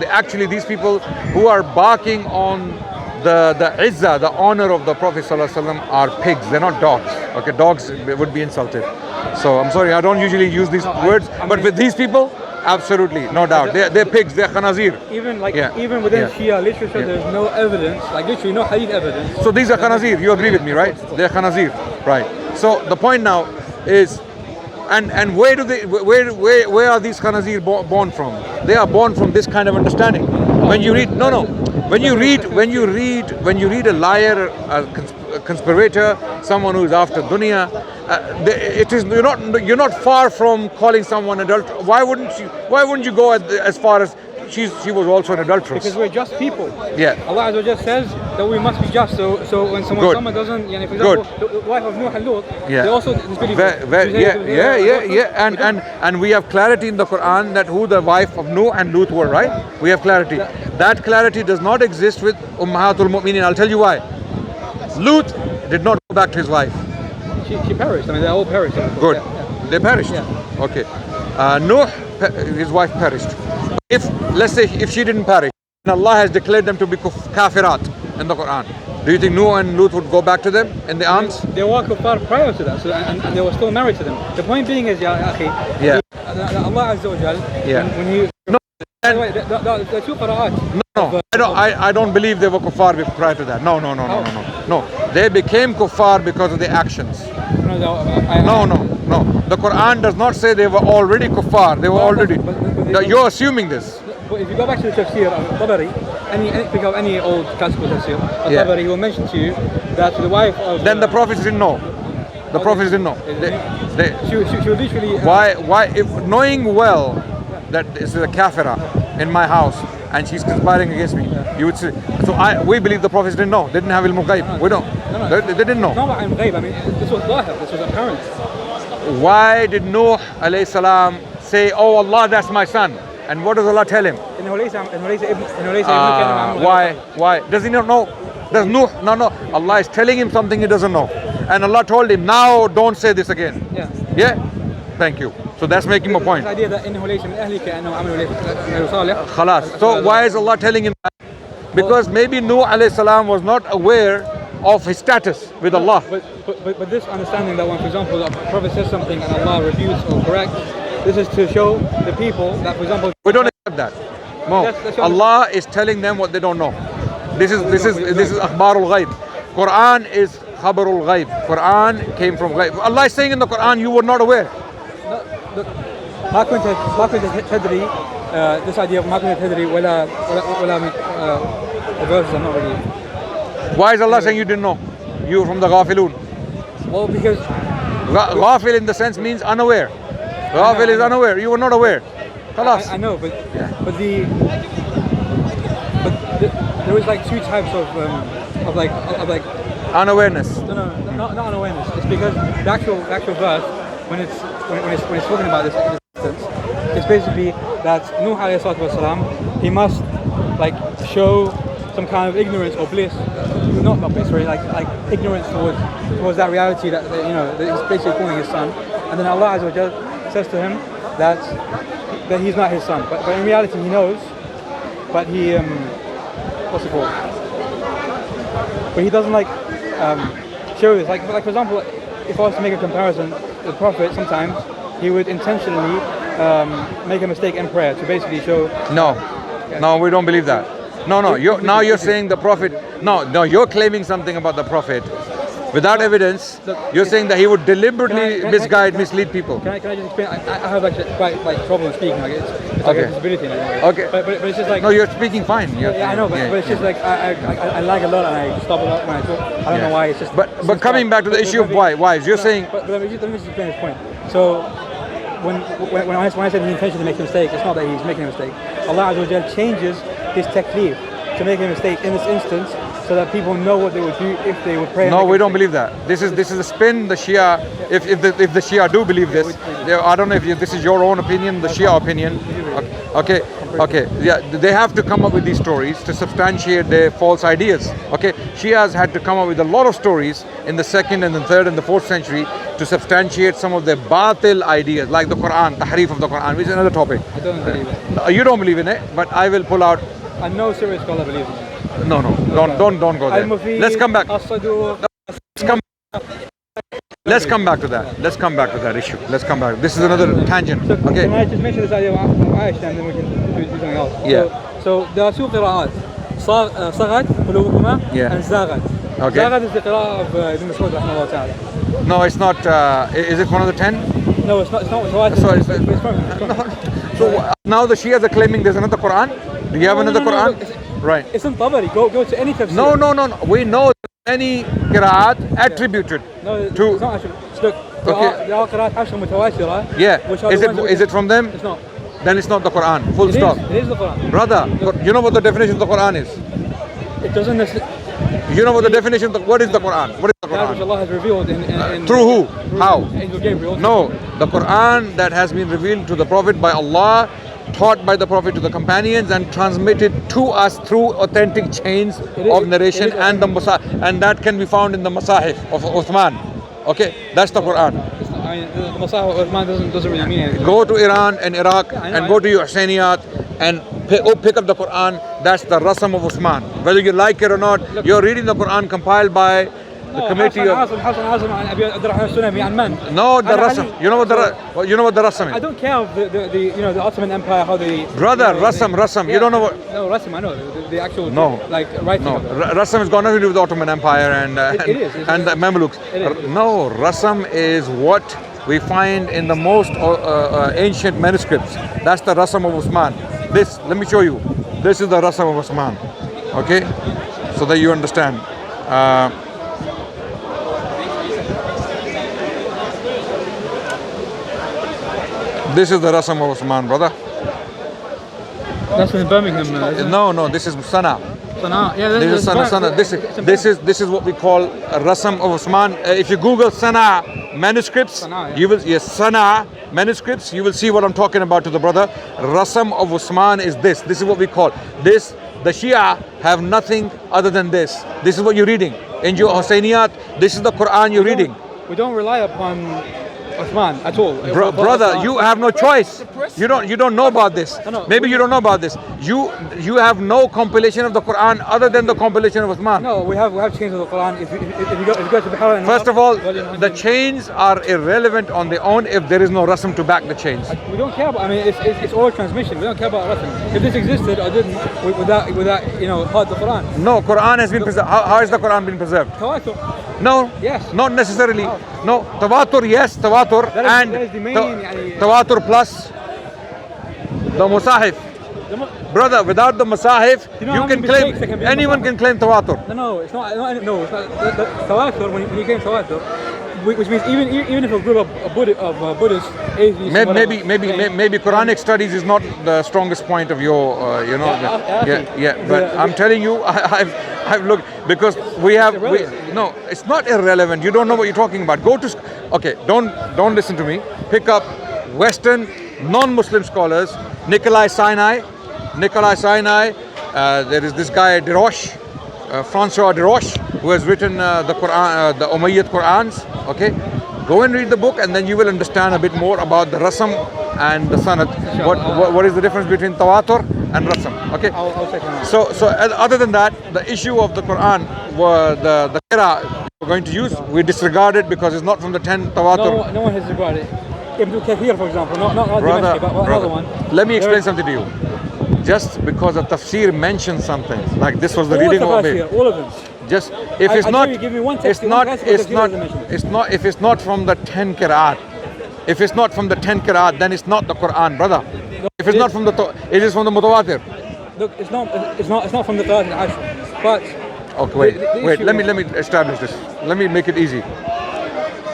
actually these people who are barking on the izzah, the honor of the Prophet ﷺ are pigs. They're not dogs. Okay, dogs would be insulted. So I'm sorry, I don't usually use these words, but with these people, absolutely, no doubt. They're pigs. They're khanazir. Even within Shia literature, there's no evidence, like literally no hadith evidence. So these are khanazir. You agree with me, right? They're khanazir, right? So the point now is. And where are these khanazir born from? They are born from this kind of understanding. When you read a liar, a conspirator, someone who is after dunya, you're not far from calling someone adult. Why wouldn't you go as far as she was also an adulteress? Because we're just people. Yeah. Allah Azza wa Jalla says that we must be just. So when someone doesn't, for example, the wife of Nuh and Lut, they also disbelieve. And we have clarity in the Quran that who the wife of Nuh and Lut were, right? We have clarity. That clarity does not exist with Ummahatul Mu'minin. I'll tell you why. Lut did not go back to his wife. She perished. I mean, they all perished. Good. Yeah. They perished. Yeah. Okay. Nuh, his wife perished. Let's say if she didn't perish, and Allah has declared them to be kafirat in the Quran, do you think Nuh and Lut would go back to them in the arms? They were kuffar prior to that, so, and they were still married to them. The point being is, Allah Azza wa Jal, when He... No, the two qira'at. No, I don't believe they were kuffar prior to that. No. They became kuffar because of their actions. No. The Quran does not say they were already kuffar. They were already. You're assuming this. But if you go back to the tafsir of Tabari, pick up any old classical tafsir, Tabari will mention to you that the wife of... Then the prophets didn't know. The prophets didn't know. She was literally... Why? If knowing well that this is a kafira in my house and she's conspiring against me, you would say. So we believe the prophets didn't know. They didn't have ilm ghaib. We don't. They didn't know. It's not about ilm ghaib. I mean, this was zahir. This was apparent. Why did Nuh alayhi salam say, "Oh Allah, that's my son"? And what does Allah tell him? Why? Does he not know? Does Nuh? No. Allah is telling him something he doesn't know. And Allah told him, now don't say this again. Yeah? Thank you. So that's making my point. So why is Allah telling him that? Because maybe Nuh alayhi salam was not aware of his status with Allah. But this understanding that when, for example, the Prophet says something and Allah refutes or corrects, this is to show the people that, for example, we don't accept that. No, Allah is telling them what they don't know. This is akhbarul ghaib. Quran is khabarul ghaib. Quran came from ghaib. Allah is saying in the Quran, you were not aware. look, ما كنت تدري this idea of ما كنت تدري ولا the verses are not really. Why is Allah saying you didn't know? You from the ghafilun. Well, because Ghafil in the sense means unaware. Ghafil is unaware. You were not aware. Khalas. I know, but there was like two types of Unawareness. no, not unawareness. It's because the actual verse when it's talking about this instance, it's basically that Nuh alayhi salatu wasalam, he must like show some kind of ignorance or bliss, not bliss, really, like ignorance towards that reality that that he's basically calling his son, and then Allah Azza wa Jal says to him that he's not his son, but in reality he knows, but he what's it called? But he doesn't like show this. Like for example, if I was to make a comparison, the Prophet sometimes he would intentionally make a mistake in prayer to basically show. No, we don't believe that. No. You're saying the Prophet. No, you're claiming something about the Prophet without evidence. You're saying that he would deliberately mislead people. Can I just explain? I have actually quite trouble speaking. Like it's like a disability. Okay. But it's just like. No, you're speaking fine. Yeah, I know, but it's just like I lag a lot and I stop a lot when I talk. I don't know why. It's just. But coming back to the issue of why you're saying. But let me just explain this point. So. When I said he intentionally makes a mistake, it's not that he's making a mistake. Allah Azza wa Jal changes his taklif to make a mistake in this instance so that people know what they would do if they would pray. No, we don't believe that. This is a spin. The Shia, if the Shia do believe this, I don't know if this is your own opinion, the Shia opinion. Okay, yeah, they have to come up with these stories to substantiate their false ideas. Okay, Shias had to come up with a lot of stories in the 2nd and the 3rd and the 4th century to substantiate some of their batil ideas, like the Quran, tahrif of the Quran, which is another topic. I don't believe it. You don't believe in it, but I will pull out. And no serious scholar believes in it. No, don't go there. Let's come back. Let's come back to that. Let's come back to that issue. Let's come back. This is another tangent. So, Okay. Can I just mention this idea of Aisha and then we can do something else? Yeah. So there are two qira'at. صغت قلوبهما and زاغت. Okay. زاغت is the qira'ah of Ibn Mas'ud rahimahullah ta'ala. No, it's not. Is it one of the 10? No, it's not. So now the Shias are claiming there's another Quran. Do you have another Quran? Right. It's in Tabari. Go to any tafsir. No. We know any qira'at attributed to. It's not attributed. Look, there are qira'at ashra mutawatira. Yeah. Is it from them? It's not. Then it's not the Quran. Full stop. It is the Quran. Brother, you know what the definition of the Quran is? It doesn't necessarily. You know what the definition of what is the Quran? What is the That which Quran? Allah has revealed in Through who? How? Angel Gabriel. No, the Quran that has been revealed to the Prophet by Allah, taught by the Prophet to the companions and transmitted to us through authentic chains of narration and that can be found in the Masahif of Uthman. Okay, that's the Quran. The Masahif of Uthman doesn't really mean anything. Go to Iran and Iraq and go to your Hussainiyat and pick up the Quran. That's the Rasam of Uthman. Whether you like it or not, you're reading the Quran compiled by the committee of. No, the Rasam. You know what the Rasam is? I don't care of the Ottoman Empire, how they. Brother, Rasam. Yeah, you don't know what. No, Rasam. I know the actual. No. Like writing. No, Rasam has got nothing to do with the Ottoman Empire and and the Mamluks. No, Rasam is what we find in the most ancient manuscripts. That's the Rasam of Uthman. Let me show you. This is the Rasam of Uthman. Okay, so that you understand. This is the Rasam of Uthman, brother. That's in Birmingham. No, this is Sana. Sana. Yeah, this is Sana. This is what we call a Rasam of Uthman. If you Google Sana manuscripts, you will Sana manuscripts. You will see what I'm talking about to the brother. Rasam of Uthman is this. This is what we call this. The Shia have nothing other than this. This is what you're reading in your Hussainiyat. This is the Quran you're reading. We don't rely upon Uthman at all. Brother, you have no choice. You don't know about this. Maybe you don't know about this. You have no compilation of the Quran other than the compilation of Uthman. No, we have chains of the Quran. If you go to Bukhari. First of all, the chains are irrelevant on their own if there is no rasm to back the chains. We don't care about. I mean, it's all transmission. We don't care about rasm. If this existed or didn't, without part of the Quran. No, Quran has been preserved. How has the Quran been preserved? No, Yes. not necessarily. No, tawatur, yes, tawatur, That is the main, tawatur plus the musahif. Brother, without the musahif, You know you how can many claim, mistakes there can be in anyone musahif? can claim tawatur. No, it's not. No, it's not. The tawatur, when you claim tawatur, which means even if a group of Buddhists, atheists, whatever, Maybe Quranic studies is not the strongest point of your, But I'm telling you, I've looked, because no, it's not irrelevant. You don't know what you're talking about. Okay, don't listen to me. Pick up Western non-Muslim scholars, Nikolai Sinai. There is this guy Francois de Roche, who has written the Quran, the Umayyad Qurans. Okay, go and read the book, and then you will understand a bit more about the rasam and the sanad. What is the difference between tawatur and rasam? Okay. I'll check it out. So other than that, the issue of the Quran, the qira we're going to use, we disregard it because it's not from the 10 tawatur. No one has regarded it. Ibn Kathir, for example, not Dimashqi, but another one. Let me explain something to you. Just because a tafsir mentions something, like this was the reading of it. All of them. Just if it's not, give me one text, if it's not from the 10 qira'at, if it's not from the 10 qira'at, then it's not the Quran, brother. If it's not from it is from the mutawatir. Look, it's not from the qira'at al-ashr, but okay, wait. Let me establish this. Let me make it easy.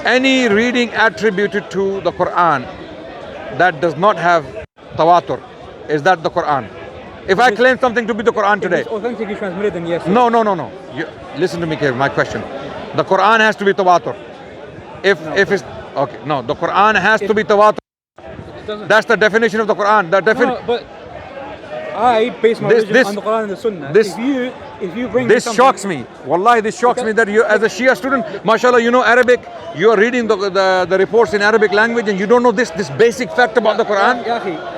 Any reading attributed to the Quran that does not have tawatur, is that the Quran? If I claim something to be the Quran today, if it's authentically transmitted, then yes. No. Listen to me carefully. My question. The Quran has to be tawatur. If it's okay, no, the Quran has to be tawatur. That's the definition of the Quran. No, but I base my religion on the Quran and the Sunnah. If you bring this shocks me. Wallahi, this shocks me that you, as a Shia student, mashallah, you know Arabic. You are reading the reports in Arabic language, and you don't know this basic fact about the Quran.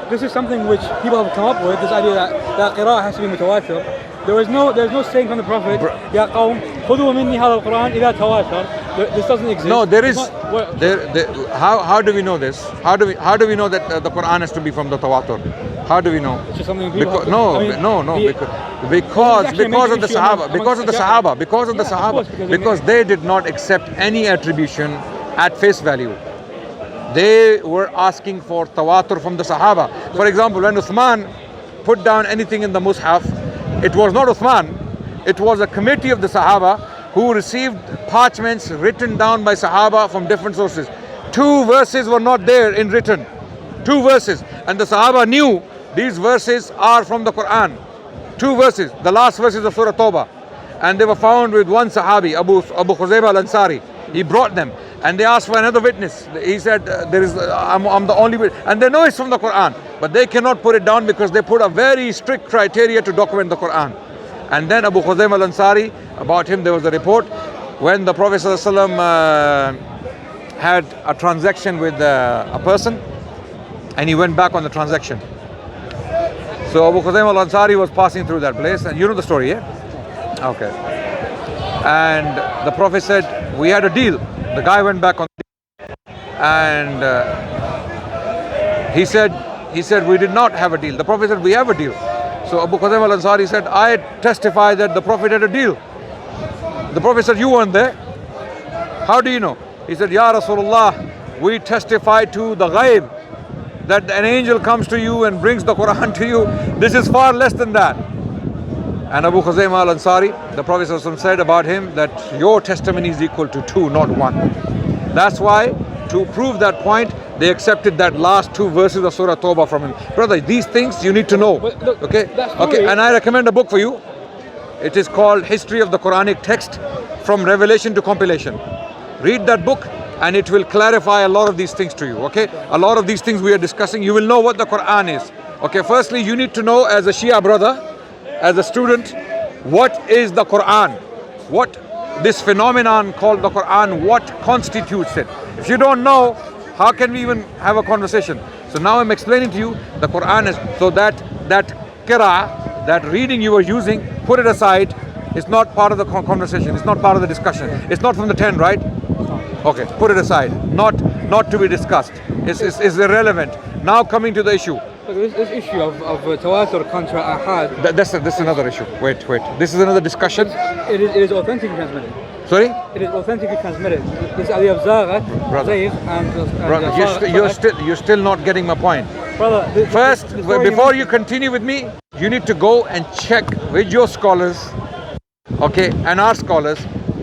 This is something which people have come up with. This idea that qira'ah has to be mutawatir. There's no saying from the Prophet, Ya qawm, khudhu minni hadha al-Quran idha tawatir. This doesn't exist. No, there is. How do we know this? How do we know that the Quran has to be from the tawatur? How do we know? It's just something people because of the Sahaba, because they did not accept any attribution at face value. They were asking for tawatur from the Sahaba. For example, when Uthman put down anything in the Mus'haf, it was not Uthman, it was a committee of the Sahaba who received parchments written down by Sahaba from different sources. 2 verses were not there in written. 2 verses. And the Sahaba knew these verses are from the Quran. 2 verses. The last verses of Surah Tawbah. And they were found with one Sahabi, Abu Khuzayba al-Ansari. He brought them. And they asked for another witness. He said, I'm the only witness. And they know it's from the Quran. But they cannot put it down because they put a very strict criteria to document the Quran. And then Abu Khuzayma al-Ansari, about him there was a report, when the Prophet ﷺ had a transaction with a person, and he went back on the transaction. So Abu Khuzayma al-Ansari was passing through that place, and you know the story, yeah? Okay. And the Prophet said, we had a deal. The guy went back on the deal. And he said, we did not have a deal. The Prophet said, we have a deal. So Abu Khuzayma al-Ansari said, I testify that the Prophet had a deal. The Prophet said, you weren't there. How do you know? He said, Ya Rasulullah, we testify to the ghaib, that an angel comes to you and brings the Quran to you. This is far less than that. And Abu Khuzayma al-Ansari, the Prophet said about him that your testimony is equal to 2, not 1. That's why, to prove that point, they accepted that last 2 verses of Surah Tawbah from him. Brother, these things you need to know. Look, okay? And I recommend a book for you. It is called History of the Quranic Text from Revelation to Compilation. Read that book and it will clarify a lot of these things to you. Okay? A lot of these things we are discussing, you will know what the Quran is. Okay, firstly, you need to know as a Shia brother, as a student, what is the Quran? What this phenomenon called the Quran, what constitutes it? If you don't know, how can we even have a conversation? So now I'm explaining to you the Quran is, so that qira'ah, that reading you are using, put it aside. It's not part of the conversation. It's not part of the discussion. It's not from the 10, right? Okay, put it aside. Not to be discussed. It's irrelevant. Now coming to the issue. So this issue of tawatur contra ahad. This is another issue. Wait. This is another discussion. It is authentically transmitted. Sorry? It is authentically transmitted. It's Ali of Zaghat, Brother. Zayd, and Brother, you're still not getting my point. Brother, First, before you continue with me, you need to go and check with your scholars, okay, and our scholars,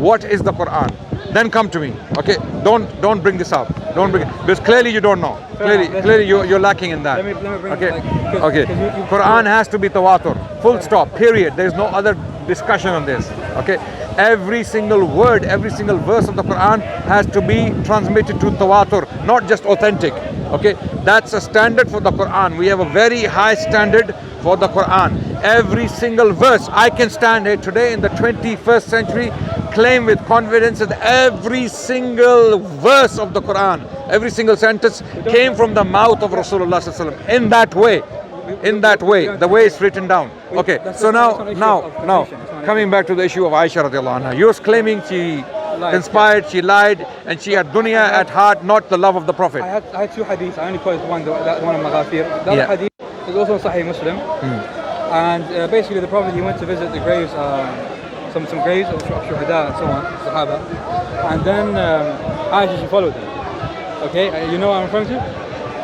what is the Quran. Then come to me, okay? Don't bring this up. Don't bring it, because clearly you don't know. Clearly you're lacking in that. Let me bring okay, it okay. Quran has to be tawatur, full stop, period. There's no other discussion on this. Okay, every single word, every single verse of the Quran has to be transmitted to tawatur, not just authentic. Okay, that's a standard for the Quran. We have a very high standard for the Quran. Every single verse, I can stand here today in the 21st century, claim with confidence that every single verse of the Quran, every single sentence came from the mouth of Rasulullah sallallahu alaihi wasallam. In that way, the way it's written down. Okay, so now, coming back to the issue of Aisha radiallahu anha, you're claiming she conspired, she lied, and she had dunya at heart, not the love of the Prophet. I had two hadiths. I only quoted one, that one of Maghafir. The other hadith is also in Sahih Muslim. And basically the Prophet, he went to visit the graves, some graves of Shuhada and so on, Sahaba. And then Aisha, she followed them. Okay, you know what I'm referring to?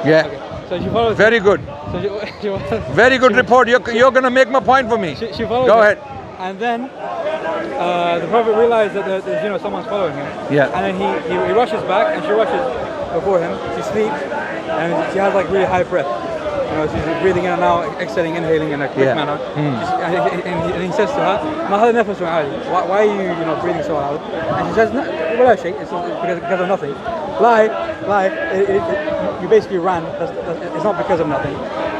Yeah. Okay. So she followed Very them. good. So she Very good report. You're going to make my point for me. She followed Go them. ahead. And then the Prophet realized that there's someone's following him. Yeah. And then he rushes back, and she rushes before him. She sleeps, and she has like really high breath. She's breathing in and out, exhaling, inhaling in a quick manner. And he says to her, "Ma hada nafas wa ali." Why are you breathing so loud? And she says, "No, well, it's because of nothing." Lie. You basically ran. It's not because of nothing.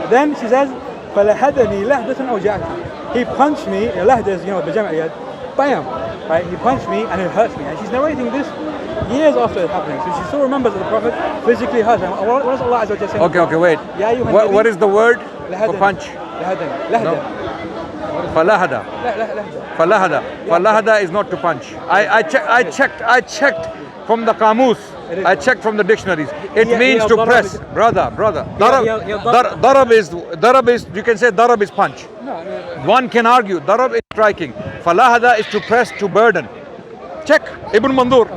Then she says, فَلَهَدَنِي لَهْدَةً أَوْجَعَتْنِي. He punched me. Lahda is بجمع اليد. Bam! Right? He punched me and it hurts me. And she's narrating this years after it happening. So she still remembers that the Prophet physically hurt her. What does Allah Azza wa Jalla say? Okay, wait. What is the word for punch? Lahda. Falahada. Falahada is not to punch. I checked from the Qamus. I checked from the dictionaries. It means to press. Brother. Darab is, you can say darab is punch. No. One can argue. Darab is striking. Falahada is to press, to burden. Check. Ibn Mandur.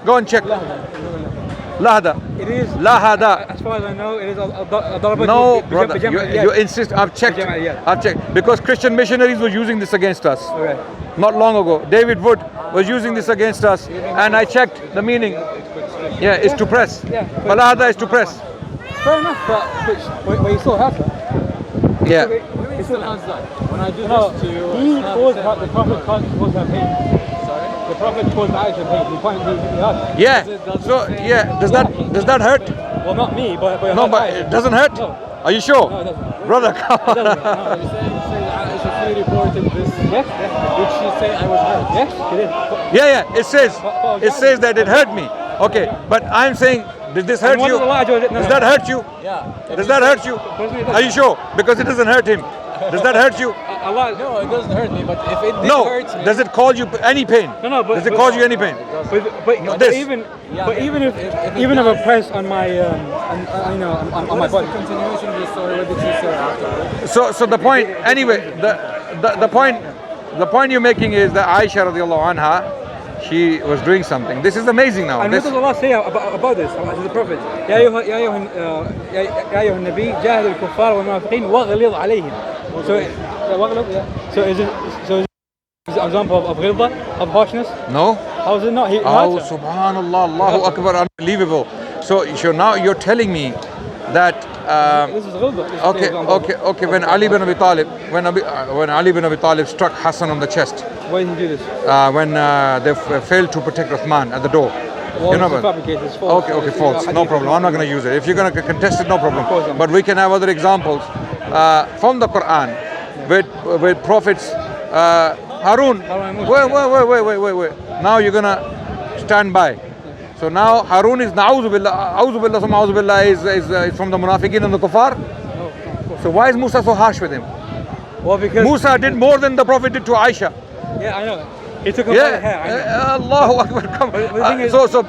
Go and check. Lahada. It is. Lahada. As far as I know, it is a No, brother. You insist. I've checked. Because Christian missionaries were using this against us. Okay. Not long ago. David Wood was using this against us. And I checked the meaning. Yeah, it's to press. Falahada is to press. Fair enough, but you still have that. Yeah. He still has that. When I do this to you, the Prophet caused her pain. The Prophet caused Aisha pain. He hurt. Yeah. So yeah, does that hurt? Well, not me, but No, but it doesn't hurt. No. Are you sure? No, it doesn't. Brother, come on. It doesn't. No, You're saying that Aisha fully reported this? Yes. Did she say I was hurt? Yes, she did. Yeah. It says that it hurt me. Okay, but I'm saying, did this hurt you? Does that hurt you? Yeah. Does that hurt you? Are you sure? Because it doesn't hurt him. Does that hurt you? No, it doesn't hurt me, but if it did hurt me... Does it cause you any pain? No, does it cause you any pain? But even if I press on my on my body. The continuation of the story, what did she say after? So the point, anyway, the point you're making is that Aisha radiallahu anha, she was doing something. This is amazing now. And what does Allah say about this, to the Prophet? يا أيها النبي جاهد الكفار والمنافقين واغلظ عليهم. So is it an example of ghilza, of harshness? No. How is it not? Subhanallah, Allahu Akbar, unbelievable. So now you're telling me that this is ghilza. Okay. When Ali bin Abi Talib, when Ali bin Abi Talib struck Hassan on the chest. Why did he do this? When they failed to protect Uthman at the door. Well, it's false. Okay, false. No problem. I'm not going to use it. If you're going to contest it, no problem. But we can have other examples from the Quran with prophets. Harun. Wait. Now you're going to stand by. So now Harun is A'udhu Billah is from the Munafiqeen and the Kuffar. No, so why is Musa so harsh with him? Well, because Musa did more than the Prophet did to Aisha. Yeah, I know. He took her by the hair. Allahu Akbar. So